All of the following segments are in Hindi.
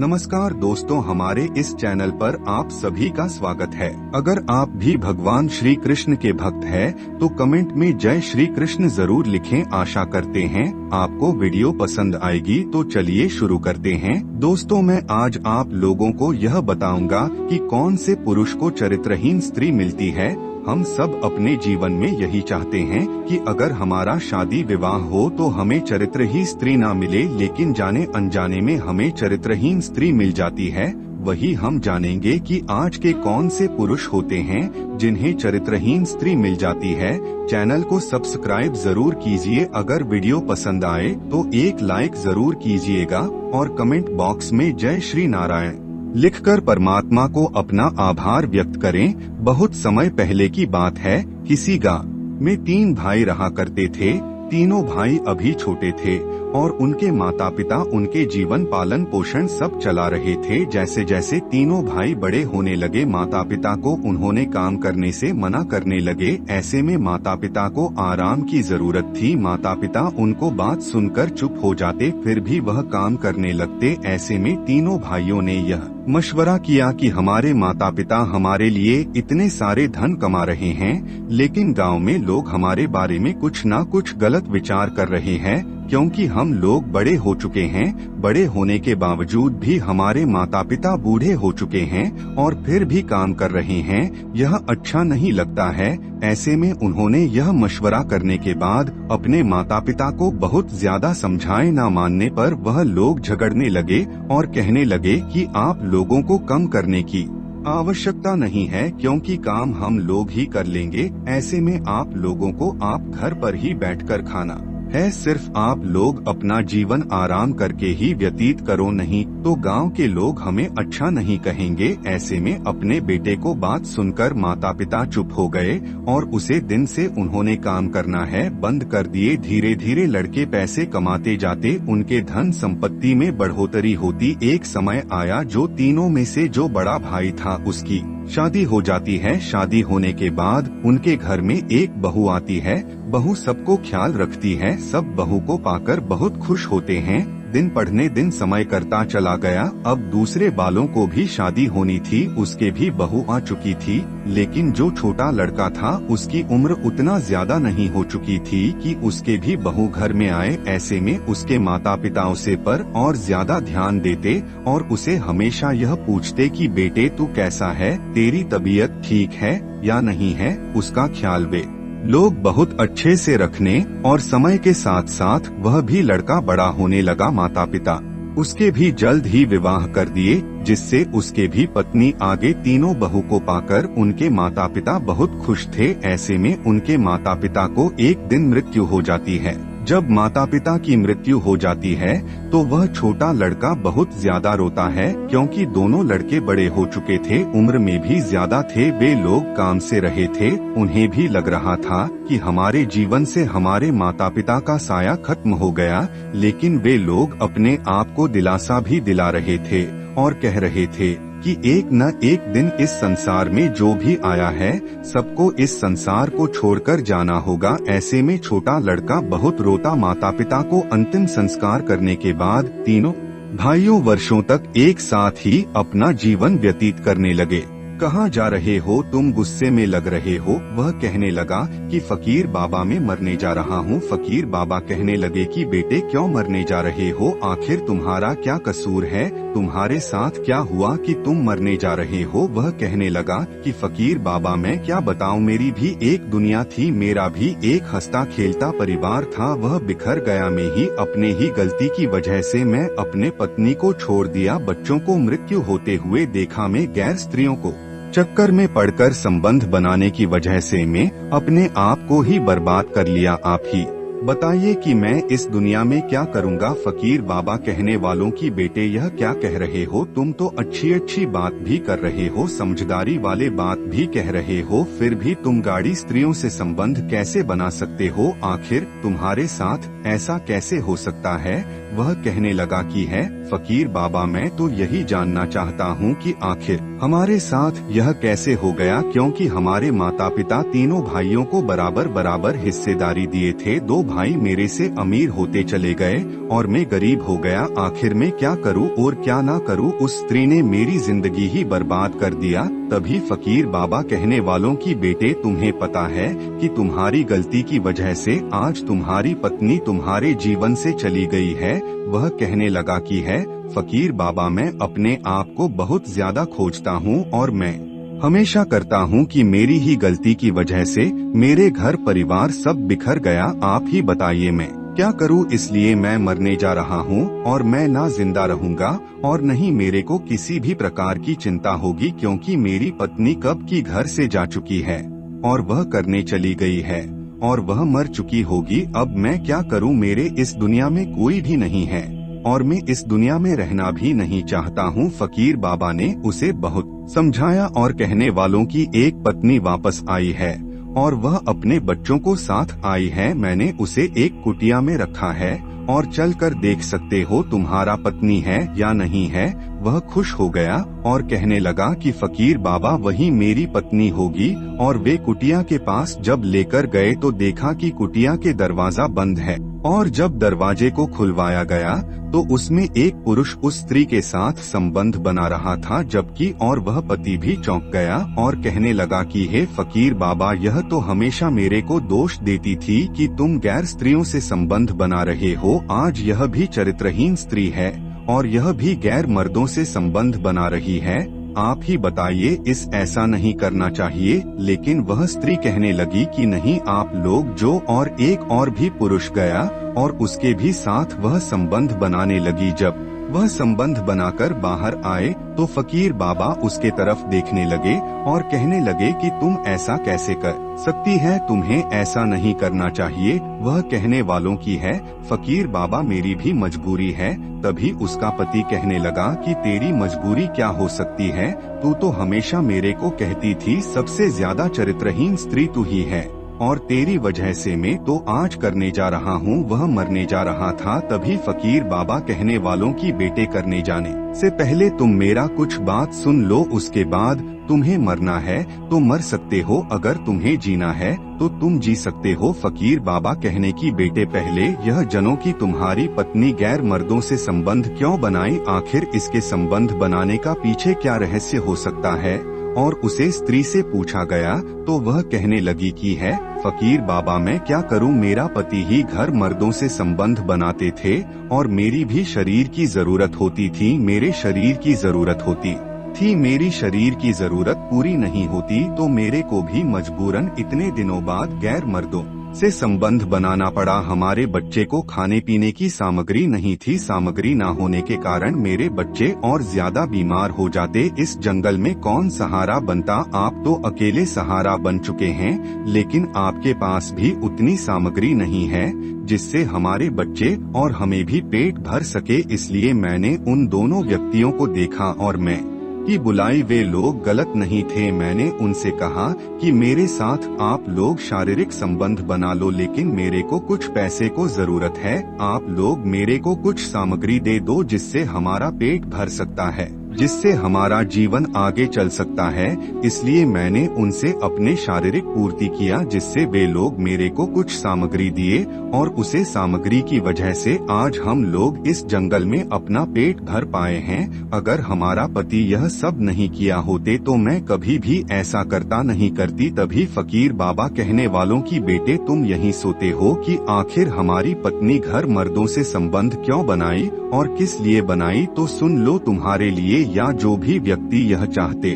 नमस्कार दोस्तों, हमारे इस चैनल पर आप सभी का स्वागत है। अगर आप भी भगवान श्री कृष्ण के भक्त हैं, तो कमेंट में जय श्री कृष्ण जरूर लिखें। आशा करते हैं आपको वीडियो पसंद आएगी। तो चलिए शुरू करते हैं। दोस्तों, मैं आज आप लोगों को यह बताऊंगा कि कौन से पुरुष को चरित्रहीन स्त्री मिलती है। हम सब अपने जीवन में यही चाहते हैं कि अगर हमारा शादी विवाह हो तो हमें चरित्रहीन स्त्री ना मिले, लेकिन जाने अनजाने में हमें चरित्रहीन स्त्री मिल जाती है। वही हम जानेंगे कि आज के कौन से पुरुष होते हैं जिन्हें चरित्रहीन स्त्री मिल जाती है। चैनल को सब्सक्राइब जरूर कीजिए। अगर वीडियो पसंद आए तो एक लाइक जरूर कीजिएगा और कमेंट बॉक्स में जय श्री नारायण लिखकर परमात्मा को अपना आभार व्यक्त करें। बहुत समय पहले की बात है। किसी गांव में 3 भाई रहा करते थे। तीनों भाई अभी छोटे थे और उनके माता पिता उनके जीवन पालन पोषण सब चला रहे थे। जैसे जैसे तीनों भाई बड़े होने लगे, माता पिता को उन्होंने काम करने से मना करने लगे। ऐसे में माता पिता को आराम की जरूरत थी। माता पिता उनको बात सुनकर चुप हो जाते, फिर भी वह काम करने लगते। ऐसे में तीनों भाइयों ने यह मशवरा किया कि हमारे माता पिता हमारे लिए इतने सारे धन कमा रहे हैं, लेकिन गांव में लोग हमारे बारे में कुछ न कुछ गलत विचार कर रहे हैं, क्योंकि हम लोग बड़े हो चुके हैं। बड़े होने के बावजूद भी हमारे माता पिता बूढ़े हो चुके हैं और फिर भी काम कर रहे हैं। यह अच्छा नहीं लगता है। ऐसे में उन्होंने यह मशवरा करने के बाद अपने माता पिता को बहुत ज्यादा समझाए, ना मानने पर वह लोग झगड़ने लगे और कहने लगे कि आप लोगों को कम करने की आवश्यकता नहीं है, क्योंकि काम हम लोग ही कर लेंगे। ऐसे में आप लोगों को आप घर पर ही बैठकर खाना है, सिर्फ आप लोग अपना जीवन आराम करके ही व्यतीत करो, नहीं तो गांव के लोग हमें अच्छा नहीं कहेंगे। ऐसे में अपने बेटे को बात सुनकर माता पिता चुप हो गए और उसे दिन से उन्होंने काम करना है बंद कर दिए। धीरे धीरे लड़के पैसे कमाते जाते, उनके धन संपत्ति में बढ़ोतरी होती। एक समय आया जो तीनों में से जो बड़ा भाई था उसकी शादी हो जाती है। शादी होने के बाद उनके घर में एक बहू आती है। बहू सबको ख्याल रखती है। सब बहू को पाकर बहुत खुश होते हैं। दिन पढ़ने दिन समय करता चला गया। अब दूसरे बालों को भी शादी होनी थी, उसके भी बहू आ चुकी थी। लेकिन जो छोटा लड़का था उसकी उम्र उतना ज्यादा नहीं हो चुकी थी कि उसके भी बहू घर में आए। ऐसे में उसके माता पिता उसे पर और ज्यादा ध्यान देते और उसे हमेशा यह पूछते कि बेटे तू कैसा है, तेरी तबीयत ठीक है या नहीं है, उसका ख्याल वे लोग बहुत अच्छे से रखने। और समय के साथ साथ वह भी लड़का बड़ा होने लगा। माता पिता उसके भी जल्द ही विवाह कर दिए, जिससे उसके भी पत्नी आगे। तीनों बहू को पाकर उनके माता पिता बहुत खुश थे। ऐसे में उनके माता पिता को एक दिन मृत्यु हो जाती है। जब माता पिता की मृत्यु हो जाती है तो वह छोटा लड़का बहुत ज्यादा रोता है, क्योंकि दोनों लड़के बड़े हो चुके थे, उम्र में भी ज्यादा थे। वे लोग काम से रहे थे। उन्हें भी लग रहा था कि हमारे जीवन से हमारे माता पिता का साया खत्म हो गया, लेकिन वे लोग अपने आप को दिलासा भी दिला रहे थे और कह रहे थे कि एक न एक दिन इस संसार में जो भी आया है सबको इस संसार को छोड़कर जाना होगा। ऐसे में छोटा लड़का बहुत रोता। माता पिता को अंतिम संस्कार करने के बाद तीनों भाइयों वर्षों तक एक साथ ही अपना जीवन व्यतीत करने लगे। कहाँ जा रहे हो तुम, गुस्से में लग रहे हो, वह कहने लगा कि फकीर बाबा मैं मरने जा रहा हूँ। फकीर बाबा कहने लगे कि बेटे क्यों मरने जा रहे हो, आखिर तुम्हारा क्या कसूर है, तुम्हारे साथ क्या हुआ कि तुम मरने जा रहे हो। वह कहने लगा कि फकीर बाबा मैं क्या बताऊँ, मेरी भी एक दुनिया थी, मेरा भी एक हंसता खेलता परिवार था, वह बिखर गया। मैं ही अपने ही गलती की वजह से मैं अपने पत्नी को छोड़ दिया, बच्चों को मृत्यु होते हुए देखा, मैं गैर स्त्रियों को चक्कर में पड़कर संबंध बनाने की वजह से मैं अपने आप को ही बर्बाद कर लिया। आप ही बताइए कि मैं इस दुनिया में क्या करूँगा। फकीर बाबा कहने वालों की बेटे यह क्या कह रहे हो, तुम तो अच्छी अच्छी बात भी कर रहे हो, समझदारी वाले बात भी कह रहे हो, फिर भी तुम गाड़ी स्त्रियों से संबंध कैसे बना सकते हो, आखिर तुम्हारे साथ ऐसा कैसे हो सकता है। वह कहने लगा कि है फकीर बाबा मैं तो यही जानना चाहता हूँ कि आखिर हमारे साथ यह कैसे हो गया, क्योंकि हमारे माता पिता तीनों भाइयों को बराबर बराबर हिस्सेदारी दिए थे। 2 भाई मेरे से अमीर होते चले गए और मैं गरीब हो गया। आखिर में क्या करूं और क्या ना करूं। उस स्त्री ने मेरी जिंदगी ही बर्बाद कर दिया। तभी फकीर बाबा कहने वालों की बेटे तुम्हें पता है कि तुम्हारी गलती की वजह से आज तुम्हारी पत्नी तुम्हारे जीवन से चली गई है। वह कहने लगा कि है फकीर बाबा, मैं अपने आप को बहुत ज्यादा खोजता हूँ और मैं हमेशा करता हूँ कि मेरी ही गलती की वजह से मेरे घर परिवार सब बिखर गया। आप ही बताइए मैं क्या करूँ। इसलिए मैं मरने जा रहा हूँ और मैं ना जिंदा रहूँगा और नहीं मेरे को किसी भी प्रकार की चिंता होगी, क्योंकि मेरी पत्नी कब की घर से जा चुकी है और वह करने चली गई है और वह मर चुकी होगी। अब मैं क्या करूँ। मेरे इस दुनिया में कोई भी नहीं है और मैं इस दुनिया में रहना भी नहीं चाहता हूँ। फकीर बाबा ने उसे बहुत समझाया और कहने वालों की एक पत्नी वापस आई है और वह अपने बच्चों को साथ आई है। मैंने उसे एक कुटिया में रखा है और चलकर देख सकते हो तुम्हारा पत्नी है या नहीं है। वह खुश हो गया और कहने लगा कि फकीर बाबा वही मेरी पत्नी होगी। और वे कुटिया के पास जब लेकर गए तो देखा कि कुटिया के दरवाजा बंद है और जब दरवाजे को खुलवाया गया तो उसमें एक पुरुष उस स्त्री के साथ संबंध बना रहा था, जबकि और वह पति भी चौंक गया और कहने लगा कि हे फकीर बाबा, यह तो हमेशा मेरे को दोष देती थी कि तुम गैर स्त्रियों से संबंध बना रहे हो। आज यह भी चरित्रहीन स्त्री है और यह भी गैर मर्दों से संबंध बना रही है। आप ही बताइए, इस ऐसा नहीं करना चाहिए। लेकिन वह स्त्री कहने लगी कि नहीं, आप लोग जो और एक और भी पुरुष गया और उसके भी साथ वह संबंध बनाने लगी। जब वह संबंध बनाकर बाहर आए तो फकीर बाबा उसके तरफ देखने लगे और कहने लगे कि तुम ऐसा कैसे कर सकती है, तुम्हें ऐसा नहीं करना चाहिए। वह कहने वालों की है फकीर बाबा, मेरी भी मजबूरी है। तभी उसका पति कहने लगा कि तेरी मजबूरी क्या हो सकती है, तू तो हमेशा मेरे को कहती थी सबसे ज्यादा चरित्रहीन स्त्री तू ही है और तेरी वजह से मैं तो आज करने जा रहा हूँ वह मरने जा रहा था। तभी फकीर बाबा कहने वालों की बेटे करने जाने से पहले तुम मेरा कुछ बात सुन लो, उसके बाद तुम्हें मरना है तो मर सकते हो, अगर तुम्हें जीना है तो तुम जी सकते हो। फकीर बाबा कहने की बेटे, पहले यह जनो कि तुम्हारी पत्नी गैर मर्दों से संबंध क्यों बनाई, आखिर इसके संबंध बनाने का पीछे क्या रहस्य हो सकता है। और उसे स्त्री से पूछा गया तो वह कहने लगी कि है फकीर बाबा, मैं क्या करूं, मेरा पति ही घर मर्दों से संबंध बनाते थे और मेरी भी शरीर की जरूरत होती थी, मेरे शरीर की जरूरत होती थी, मेरी शरीर की जरूरत पूरी नहीं होती तो मेरे को भी मजबूरन इतने दिनों बाद गैर मर्दों से संबंध बनाना पड़ा। हमारे बच्चे को खाने पीने की सामग्री नहीं थी, सामग्री न होने के कारण मेरे बच्चे और ज्यादा बीमार हो जाते। इस जंगल में कौन सहारा बनता, आप तो अकेले सहारा बन चुके हैं, लेकिन आपके पास भी उतनी सामग्री नहीं है जिससे हमारे बच्चे और हमें भी पेट भर सके। इसलिए मैंने उन दोनों व्यक्तियों को देखा और मैं की बुलाई, वे लोग गलत नहीं थे। मैंने उनसे कहा कि मेरे साथ आप लोग शारीरिक संबंध बना लो, लेकिन मेरे को कुछ पैसे को जरूरत है, आप लोग मेरे को कुछ सामग्री दे दो जिससे हमारा पेट भर सकता है, जिससे हमारा जीवन आगे चल सकता है। इसलिए मैंने उनसे अपने शारीरिक पूर्ति किया, जिससे वे लोग मेरे को कुछ सामग्री दिए और उसे सामग्री की वजह से आज हम लोग इस जंगल में अपना पेट भर पाए हैं। अगर हमारा पति यह सब नहीं किया होते तो मैं कभी भी ऐसा करता नहीं करती। तभी फकीर बाबा कहने वालों की बेटे, तुम यही सोते हो कि आखिर हमारी पत्नी घर मर्दों से संबंध क्यों बनाई और किस लिए बनाई, तो सुन लो, तुम्हारे लिए या जो भी व्यक्ति यह चाहते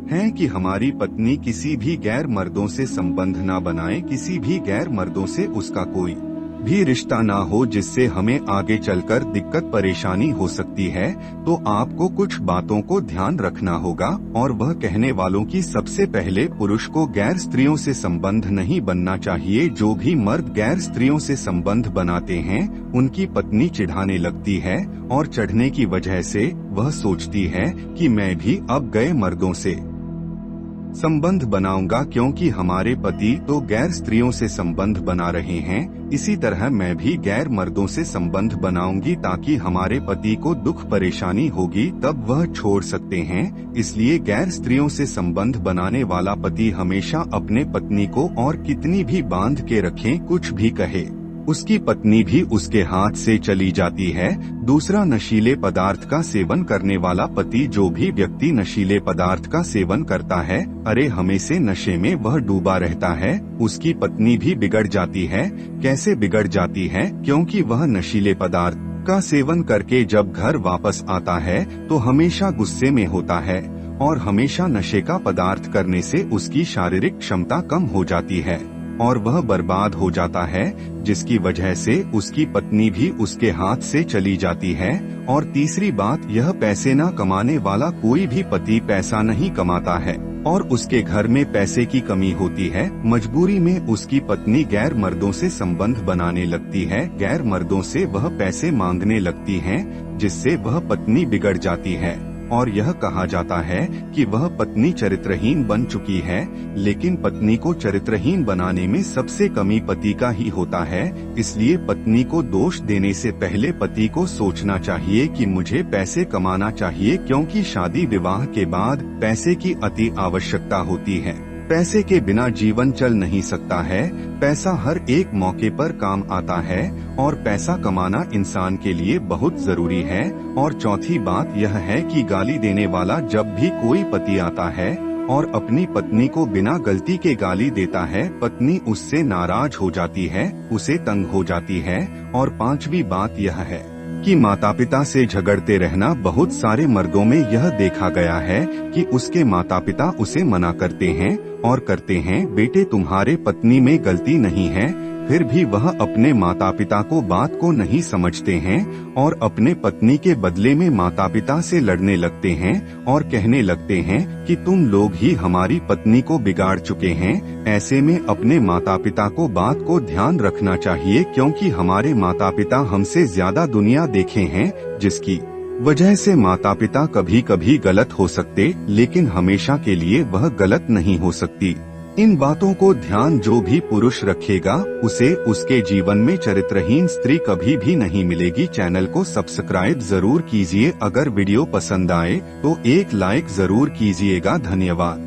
हैं कि हमारी पत्नी किसी भी गैर मर्दों से संबंध न बनाए, किसी भी गैर मर्दों से उसका कोई भी रिश्ता ना हो जिससे हमें आगे चलकर दिक्कत परेशानी हो सकती है, तो आपको कुछ बातों को ध्यान रखना होगा। और वह कहने वालों की सबसे पहले पुरुष को गैर स्त्रियों से संबंध नहीं बनना चाहिए। जो भी मर्द गैर स्त्रियों से संबंध बनाते हैं उनकी पत्नी चिढ़ाने लगती है और चढ़ने की वजह से वह सोचती है कि मैं भी अब गए मर्दों से संबंध बनाऊंगा, क्योंकि हमारे पति तो गैर स्त्रियों से संबंध बना रहे हैं, इसी तरह मैं भी गैर मर्दों से संबंध बनाऊंगी ताकि हमारे पति को दुख परेशानी होगी तब वह छोड़ सकते हैं। इसलिए गैर स्त्रियों से संबंध बनाने वाला पति हमेशा अपने पत्नी को और कितनी भी बांध के रखें, कुछ भी कहे उसकी पत्नी भी उसके हाथ से चली जाती है। दूसरा, नशीले पदार्थ का सेवन करने वाला पति। जो भी व्यक्ति नशीले पदार्थ का सेवन करता है, अरे हमें से नशे में वह डूबा रहता है, उसकी पत्नी भी बिगड़ जाती है। कैसे बिगड़ जाती है? क्योंकि वह नशीले पदार्थ का सेवन करके जब घर वापस आता है तो हमेशा गुस्से में होता है और हमेशा नशे का पदार्थ करने से उसकी शारीरिक क्षमता कम हो जाती है और वह बर्बाद हो जाता है, जिसकी वजह से उसकी पत्नी भी उसके हाथ से चली जाती है। और तीसरी बात, यह पैसे न कमाने वाला कोई भी पति पैसा नहीं कमाता है और उसके घर में पैसे की कमी होती है। मजबूरी में उसकी पत्नी गैर मर्दों से संबंध बनाने लगती है, गैर मर्दों से वह पैसे मांगने लगती है, जिससे वह पत्नी बिगड़ जाती है और यह कहा जाता है कि वह पत्नी चरित्रहीन बन चुकी है। लेकिन पत्नी को चरित्रहीन बनाने में सबसे कमी पति का ही होता है। इसलिए पत्नी को दोष देने से पहले पति को सोचना चाहिए कि मुझे पैसे कमाना चाहिए, क्योंकि शादी विवाह के बाद पैसे की अति आवश्यकता होती है। पैसे के बिना जीवन चल नहीं सकता है। पैसा हर एक मौके पर काम आता है और पैसा कमाना इंसान के लिए बहुत जरूरी है। और चौथी बात यह है कि गाली देने वाला जब भी कोई पति आता है और अपनी पत्नी को बिना गलती के गाली देता है, पत्नी उससे नाराज हो जाती है, उसे तंग हो जाती है। और पांचवी बात यह है कि माता पिता से झगड़ते रहना। बहुत सारे मर्दों में यह देखा गया है कि उसके माता पिता उसे मना करते हैं और करते हैं, बेटे तुम्हारे पत्नी में गलती नहीं है, फिर भी वह अपने माता पिता को बात को नहीं समझते हैं और अपने पत्नी के बदले में माता पिता से लड़ने लगते हैं और कहने लगते हैं कि तुम लोग ही हमारी पत्नी को बिगाड़ चुके हैं। ऐसे में अपने माता पिता को बात को ध्यान रखना चाहिए, क्योंकि हमारे माता पिता हमसे ज्यादा दुनिया देखे हैं, जिसकी वजह से माता पिता कभी कभी गलत हो सकते, लेकिन हमेशा के लिए वह गलत नहीं हो सकती। इन बातों को ध्यान जो भी पुरुष रखेगा, उसे उसके जीवन में चरित्रहीन स्त्री कभी भी नहीं मिलेगी। चैनल को सब्सक्राइब जरूर कीजिए। अगर वीडियो पसंद आए तो एक लाइक जरूर कीजिएगा। धन्यवाद।